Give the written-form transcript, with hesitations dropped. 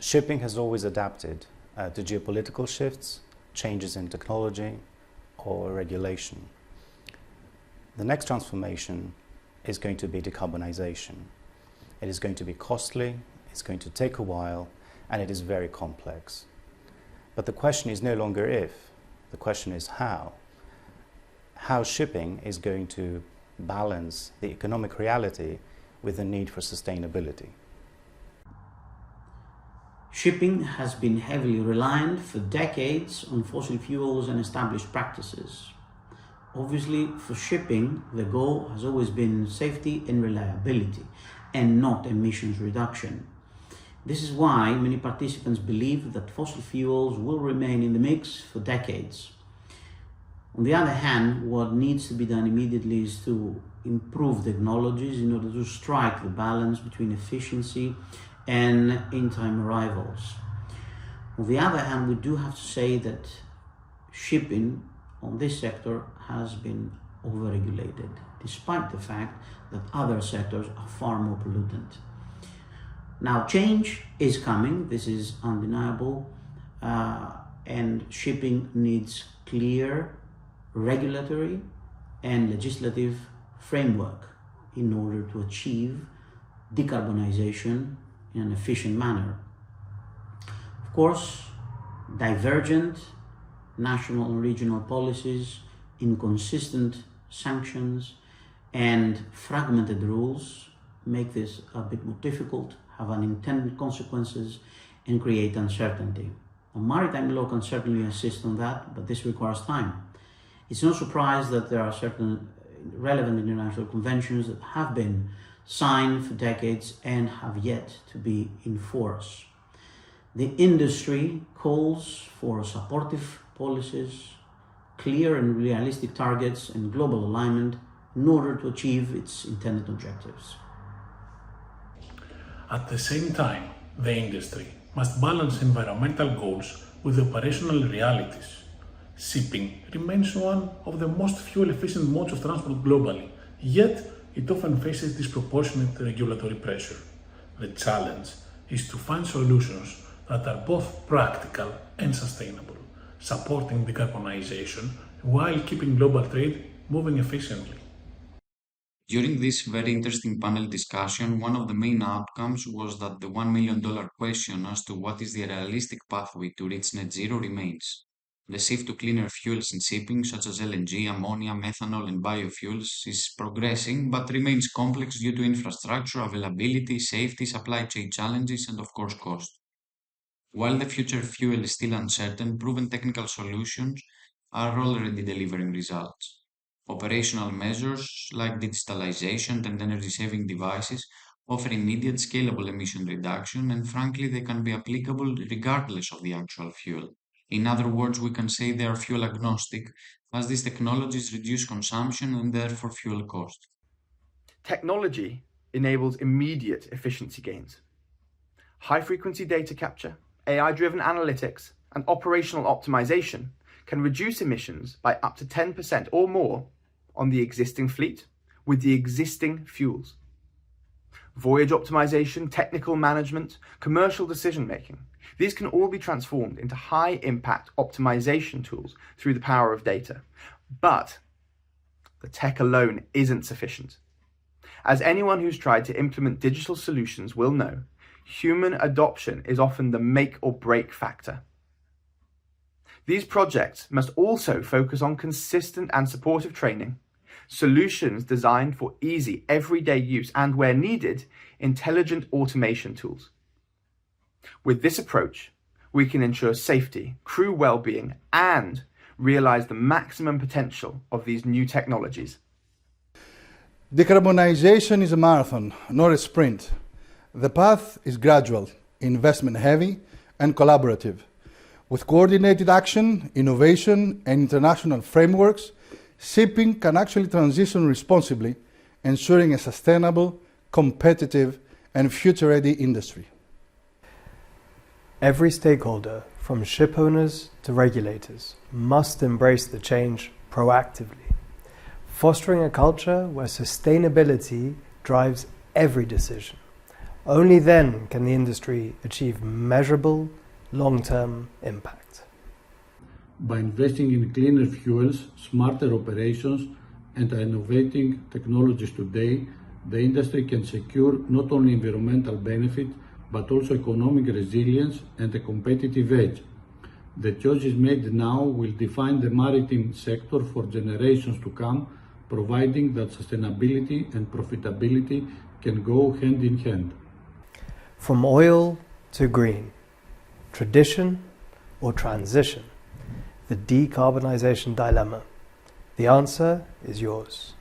Shipping has always adapted to geopolitical shifts, changes in technology, or regulation. The next transformation is going to be decarbonization. It is going to be costly, it's going to take a while, and it is very complex. But the question is no longer if, the question is how. How shipping is going to balance the economic reality with the need for sustainability. Shipping has been heavily reliant for decades on fossil fuels and established practices. Obviously, for shipping, the goal has always been safety and reliability, and not emissions reduction. This is why many participants believe that fossil fuels will remain in the mix for decades. On the other hand, what needs to be done immediately is to improve technologies in order to strike the balance between efficiency and in-time arrivals. On the other hand, we do have to say that shipping on this sector has been overregulated, despite the fact that other sectors are far more pollutant. Now, change is coming, this is undeniable, and shipping needs clear regulatory and legislative framework in order to achieve decarbonization in an efficient manner. Of course, divergent national and regional policies, inconsistent sanctions, and fragmented rules make this a bit more difficult, have unintended consequences, and create uncertainty. Maritime law can certainly assist on that, but this requires time. It's no surprise that there are certain relevant international conventions that have been signed for decades and have yet to be enforced. The industry calls for supportive policies, clear and realistic targets, and global alignment in order to achieve its intended objectives. At the same time, the industry must balance environmental goals with operational realities. Shipping remains one of the most fuel-efficient modes of transport globally, yet it often faces disproportionate regulatory pressure. The challenge is to find solutions that are both practical and sustainable, supporting decarbonization while keeping global trade moving efficiently. During this very interesting panel discussion, one of the main outcomes was that the $1 million question as to what is the realistic pathway to reach net zero remains. The shift to cleaner fuels in shipping, such as LNG, ammonia, methanol, and biofuels, is progressing but remains complex due to infrastructure, availability, safety, supply chain challenges, and of course cost. While the future fuel is still uncertain, proven technical solutions are already delivering results. Operational measures like digitalization and energy-saving devices offer immediate scalable emission reduction, and frankly, they can be applicable regardless of the actual fuel. In other words, we can say they are fuel agnostic, as these technologies reduce consumption and therefore fuel cost. Technology enables immediate efficiency gains. High-frequency data capture, AI-driven analytics, and operational optimization can reduce emissions by up to 10% or more on the existing fleet with the existing fuels. Voyage optimization, technical management, commercial decision-making, these can all be transformed into high-impact optimization tools through the power of data. But the tech alone isn't sufficient. As anyone who's tried to implement digital solutions will know, human adoption is often the make or break factor. These projects must also focus on consistent and supportive training, solutions designed for easy, everyday use, and where needed, intelligent automation tools. With this approach, we can ensure safety, crew well-being, and realize the maximum potential of these new technologies. Decarbonization is a marathon, not a sprint. The path is gradual, investment-heavy, and collaborative. With coordinated action, innovation, and international frameworks, shipping can actually transition responsibly, ensuring a sustainable, competitive, and future-ready industry. Every stakeholder, from ship owners to regulators, must embrace the change proactively, fostering a culture where sustainability drives every decision. Only then can the industry achieve measurable, long-term impact. By investing in cleaner fuels, smarter operations, and innovating technologies today, the industry can secure not only environmental benefit, but also economic resilience and a competitive edge. The choices made now will define the maritime sector for generations to come, providing that sustainability and profitability can go hand in hand. From oil to green, tradition or transition, the decarbonization dilemma. The answer is yours.